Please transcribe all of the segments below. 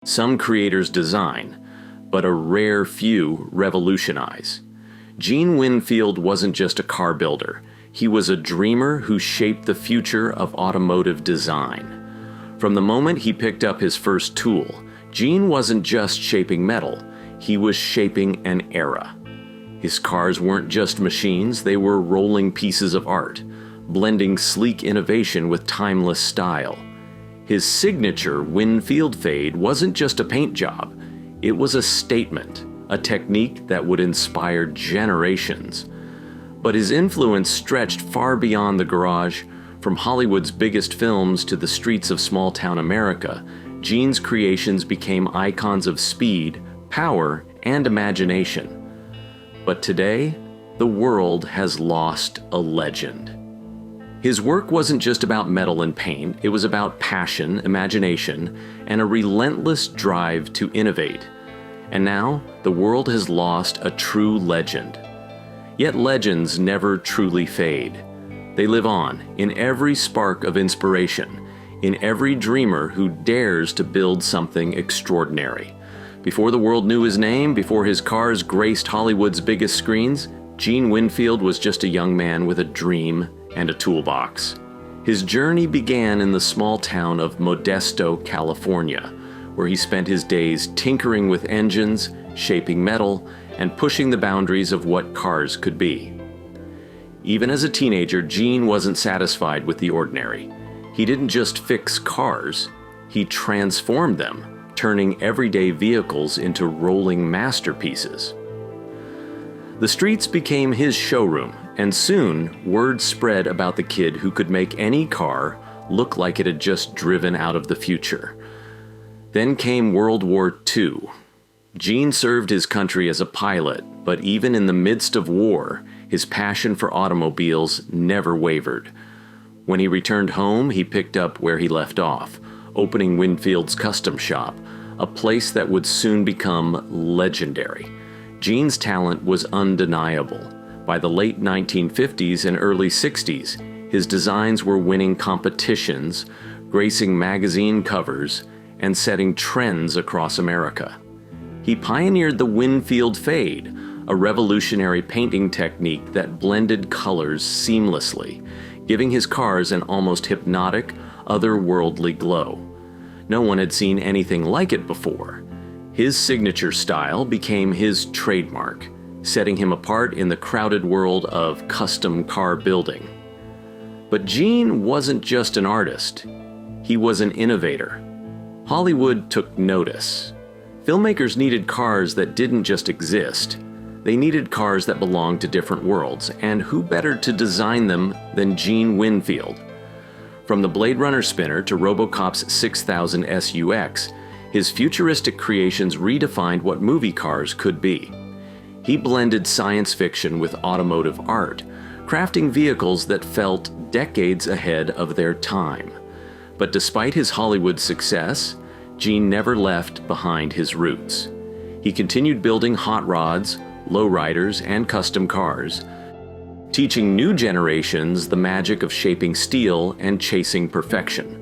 Some creators design, but a rare few revolutionize. Gene Winfield wasn't just a car builder. He was a dreamer who shaped the future of automotive design. From the moment he picked up his first tool, Gene wasn't just shaping metal, he was shaping an era. His cars weren't just machines, they were rolling pieces of art, blending sleek innovation with timeless style. His signature Winfield fade wasn't just a paint job, it was a statement, a technique that would inspire generations. But his influence stretched far beyond the garage. From Hollywood's biggest films to the streets of small-town America, Gene's creations became icons of speed, power, and imagination. But today, the world has lost a legend. His work wasn't just about metal and paint, it was about passion, imagination, and a relentless drive to innovate. And now, the world has lost a true legend. Yet legends never truly fade. They live on in every spark of inspiration, in every dreamer who dares to build something extraordinary. Before the world knew his name, before his cars graced Hollywood's biggest screens, Gene Winfield was just a young man with a dream and a toolbox. His journey began in the small town of Modesto, California, where he spent his days tinkering with engines, shaping metal, and pushing the boundaries of what cars could be. Even as a teenager, Gene wasn't satisfied with the ordinary. He didn't just fix cars, he transformed them, turning everyday vehicles into rolling masterpieces. The streets became his showroom, and soon word spread about the kid who could make any car look like it had just driven out of the future. Then came World War II. Gene served his country as a pilot, but even in the midst of war, his passion for automobiles never wavered. When he returned home, he picked up where he left off, opening Winfield's custom shop, a place that would soon become legendary. Gene's talent was undeniable. By the late 1950s and early 60s, his designs were winning competitions, gracing magazine covers, and setting trends across America. He pioneered the Winfield fade, a revolutionary painting technique that blended colors seamlessly, giving his cars an almost hypnotic, otherworldly glow. No one had seen anything like it before. His signature style became his trademark, setting him apart in the crowded world of custom car building. But Gene wasn't just an artist. He was an innovator. Hollywood took notice. Filmmakers needed cars that didn't just exist. They needed cars that belonged to different worlds, and who better to design them than Gene Winfield? From the Blade Runner spinner to RoboCop's 6000 SUX, his futuristic creations redefined what movie cars could be. He blended science fiction with automotive art, crafting vehicles that felt decades ahead of their time. But despite his Hollywood success, Gene never left behind his roots. He continued building hot rods, lowriders, and custom cars, teaching new generations the magic of shaping steel and chasing perfection.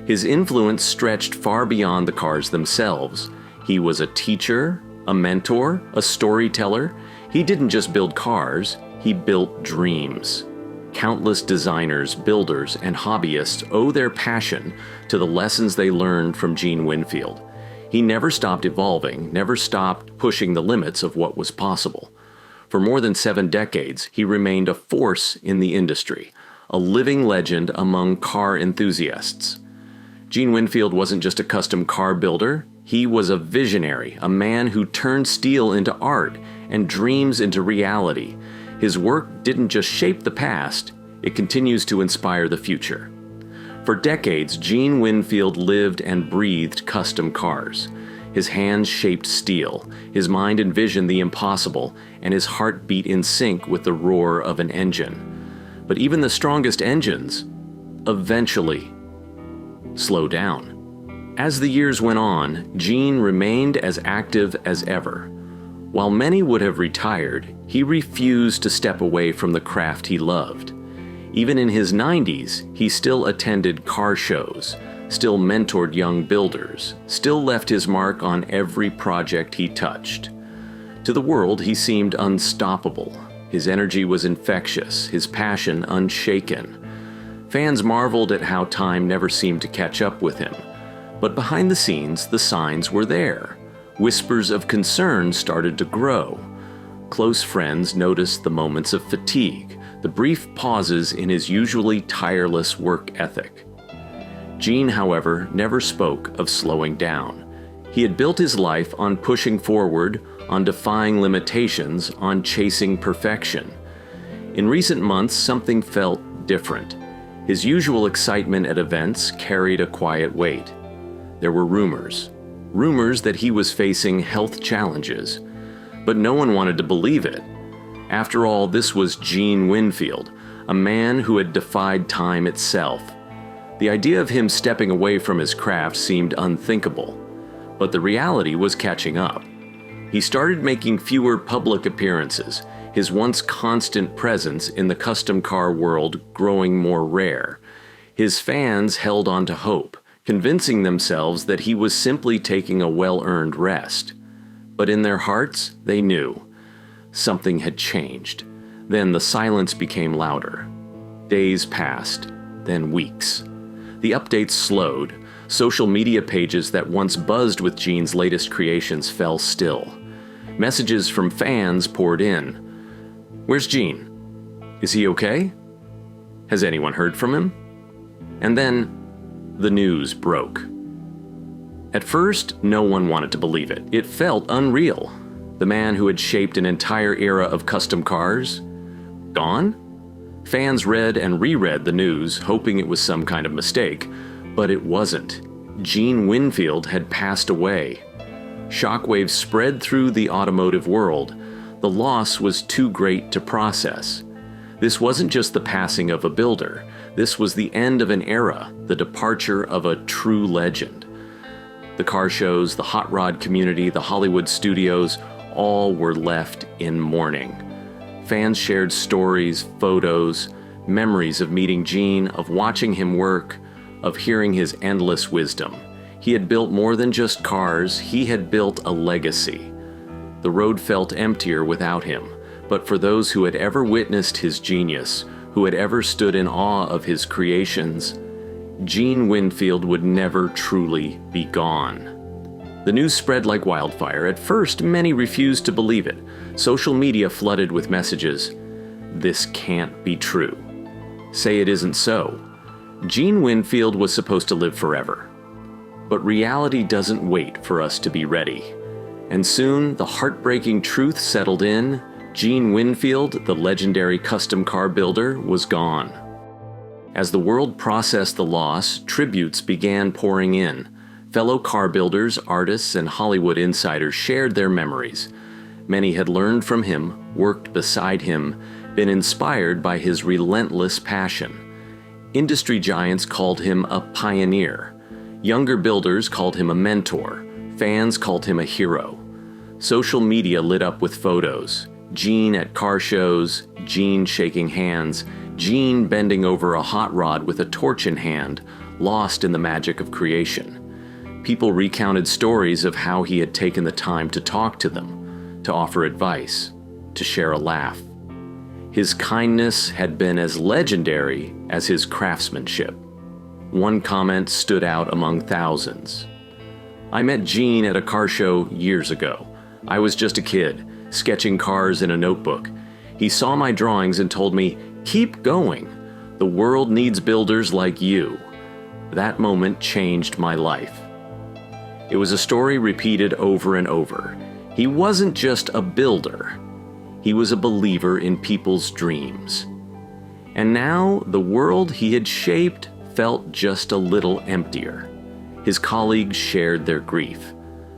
His influence stretched far beyond the cars themselves. He was a teacher, a mentor, a storyteller. He didn't just build cars, he built dreams. Countless designers, builders, and hobbyists owe their passion to the lessons they learned from Gene Winfield. He never stopped evolving, never stopped pushing the limits of what was possible. For more than 7 decades, he remained a force in the industry, a living legend among car enthusiasts. Gene Winfield wasn't just a custom car builder, he was a visionary, a man who turned steel into art and dreams into reality. His work didn't just shape the past, it continues to inspire the future. For decades, Gene Winfield lived and breathed custom cars. His hands shaped steel, his mind envisioned the impossible, and his heart beat in sync with the roar of an engine. But even the strongest engines eventually slow down. As the years went on, Gene remained as active as ever. While many would have retired, he refused to step away from the craft he loved. Even in his 90s, he still attended car shows, still mentored young builders, still left his mark on every project he touched. To the world, he seemed unstoppable. His energy was infectious, his passion unshaken. Fans marveled at how time never seemed to catch up with him. But behind the scenes, the signs were there. Whispers of concern started to grow. Close friends noticed the moments of fatigue, the brief pauses in his usually tireless work ethic. Gene, however, never spoke of slowing down. He had built his life on pushing forward, on defying limitations, on chasing perfection. In recent months, something felt different. His usual excitement at events carried a quiet weight. There were rumors that he was facing health challenges, but no one wanted to believe it. After all, this was Gene Winfield, a man who had defied time itself. The idea of him stepping away from his craft seemed unthinkable, but the reality was catching up. He started making fewer public appearances, his once constant presence in the custom car world growing more rare. His fans held on to hope, convincing themselves that he was simply taking a well-earned rest. But in their hearts, they knew something had changed. Then the silence became louder. Days passed, then weeks. The updates slowed. Social media pages that once buzzed with Gene's latest creations fell still. Messages from fans poured in. "Where's Gene? Is he okay? Has anyone heard from him?" And then, the news broke. At first, no one wanted to believe it. It felt unreal. The man who had shaped an entire era of custom cars, gone? Fans read and reread the news, hoping it was some kind of mistake, but it wasn't. Gene Winfield had passed away. Shockwaves spread through the automotive world. The loss was too great to process. This wasn't just the passing of a builder. This was the end of an era, the departure of a true legend. The car shows, the hot rod community, the Hollywood studios, all were left in mourning. Fans shared stories, photos, memories of meeting Gene, of watching him work, of hearing his endless wisdom. He had built more than just cars, he had built a legacy. The road felt emptier without him, but for those who had ever witnessed his genius, who had ever stood in awe of his creations, Gene Winfield would never truly be gone. The news spread like wildfire. At first, many refused to believe it. Social media flooded with messages. "This can't be true. Say it isn't so." Gene Winfield was supposed to live forever. But reality doesn't wait for us to be ready. And soon, the heartbreaking truth settled in. Gene Winfield, the legendary custom car builder, was gone. As the world processed the loss, tributes began pouring in. Fellow car builders, artists, and Hollywood insiders shared their memories. Many had learned from him, worked beside him, been inspired by his relentless passion. Industry giants called him a pioneer. Younger builders called him a mentor. Fans called him a hero. Social media lit up with photos. Gene at car shows, Gene shaking hands, Gene bending over a hot rod with a torch in hand, lost in the magic of creation. People recounted stories of how he had taken the time to talk to them, to offer advice, to share a laugh. His kindness had been as legendary as his craftsmanship. One comment stood out among thousands. "I met Gene at a car show years ago. I was just a kid, sketching cars in a notebook. He saw my drawings and told me, 'Keep going. The world needs builders like you.' That moment changed my life." It was a story repeated over and over. He wasn't just a builder. He was a believer in people's dreams. And now, the world he had shaped felt just a little emptier. His colleagues shared their grief.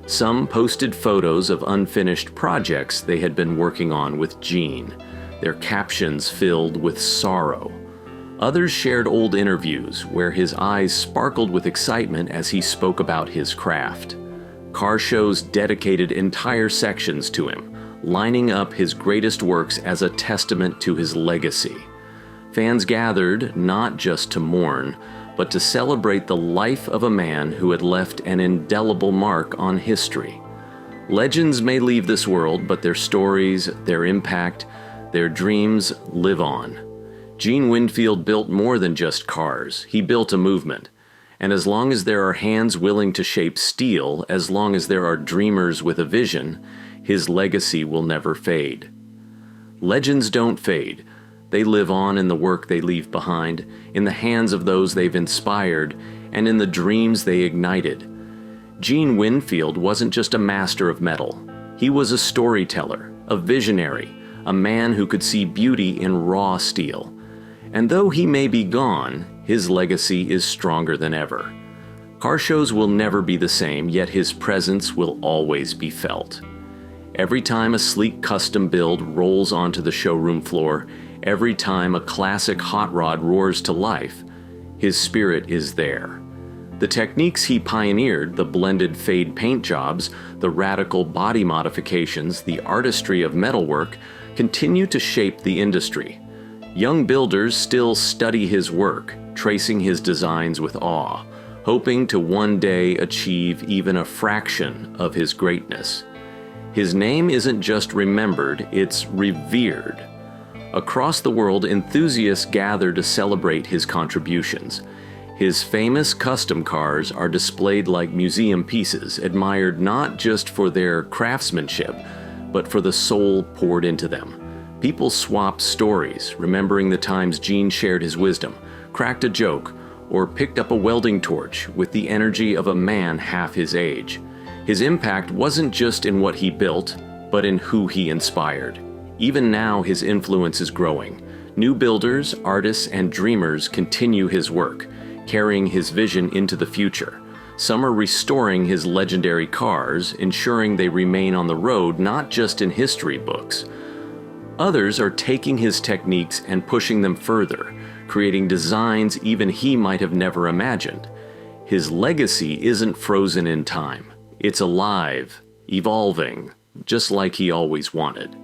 Some posted photos of unfinished projects they had been working on with Gene, their captions filled with sorrow. Others shared old interviews where his eyes sparkled with excitement as he spoke about his craft. Car shows dedicated entire sections to him, lining up his greatest works as a testament to his legacy. Fans gathered not just to mourn, but to celebrate the life of a man who had left an indelible mark on history. Legends may leave this world, but their stories, their impact, their dreams live on. Gene Winfield built more than just cars. He built a movement. And as long as there are hands willing to shape steel, as long as there are dreamers with a vision, his legacy will never fade. Legends don't fade. They live on in the work they leave behind, in the hands of those they've inspired, and in the dreams they ignited. Gene Winfield wasn't just a master of metal. He was a storyteller, a visionary, a man who could see beauty in raw steel. And though he may be gone, his legacy is stronger than ever. Car shows will never be the same, yet his presence will always be felt. Every time a sleek custom build rolls onto the showroom floor, every time a classic hot rod roars to life, his spirit is there. The techniques he pioneered, the blended fade paint jobs, the radical body modifications, the artistry of metalwork, continue to shape the industry. Young builders still study his work, tracing his designs with awe, hoping to one day achieve even a fraction of his greatness. His name isn't just remembered, it's revered. Across the world, enthusiasts gather to celebrate his contributions. His famous custom cars are displayed like museum pieces, admired not just for their craftsmanship, but for the soul poured into them. People swap stories, remembering the times Gene shared his wisdom, cracked a joke, or picked up a welding torch with the energy of a man half his age. His impact wasn't just in what he built, but in who he inspired. Even now, his influence is growing. New builders, artists, and dreamers continue his work, carrying his vision into the future. Some are restoring his legendary cars, ensuring they remain on the road not just in history books. Others are taking his techniques and pushing them further, creating designs even he might have never imagined. His legacy isn't frozen in time. It's alive, evolving, just like he always wanted.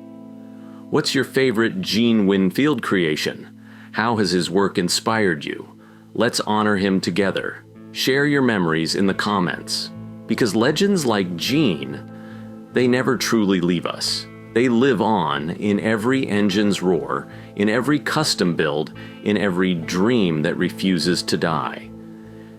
What's your favorite Gene Winfield creation? How has his work inspired you? Let's honor him together. Share your memories in the comments. Because legends like Gene, they never truly leave us. They live on in every engine's roar, in every custom build, in every dream that refuses to die.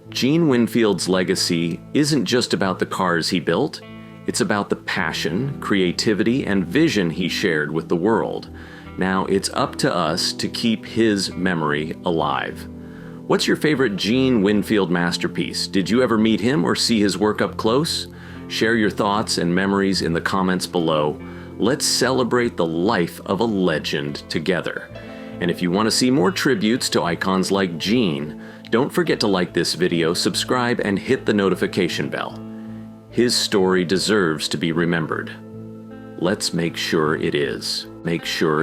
Gene Winfield's legacy isn't just about the cars he built, it's about the passion, creativity, and vision he shared with the world. Now it's up to us to keep his memory alive. What's your favorite Gene Winfield masterpiece? Did you ever meet him or see his work up close? Share your thoughts and memories in the comments below. Let's celebrate the life of a legend together. And if you want to see more tributes to icons like Gene, don't forget to like this video, subscribe, and hit the notification bell. His story deserves to be remembered. Let's make sure it is. Make sure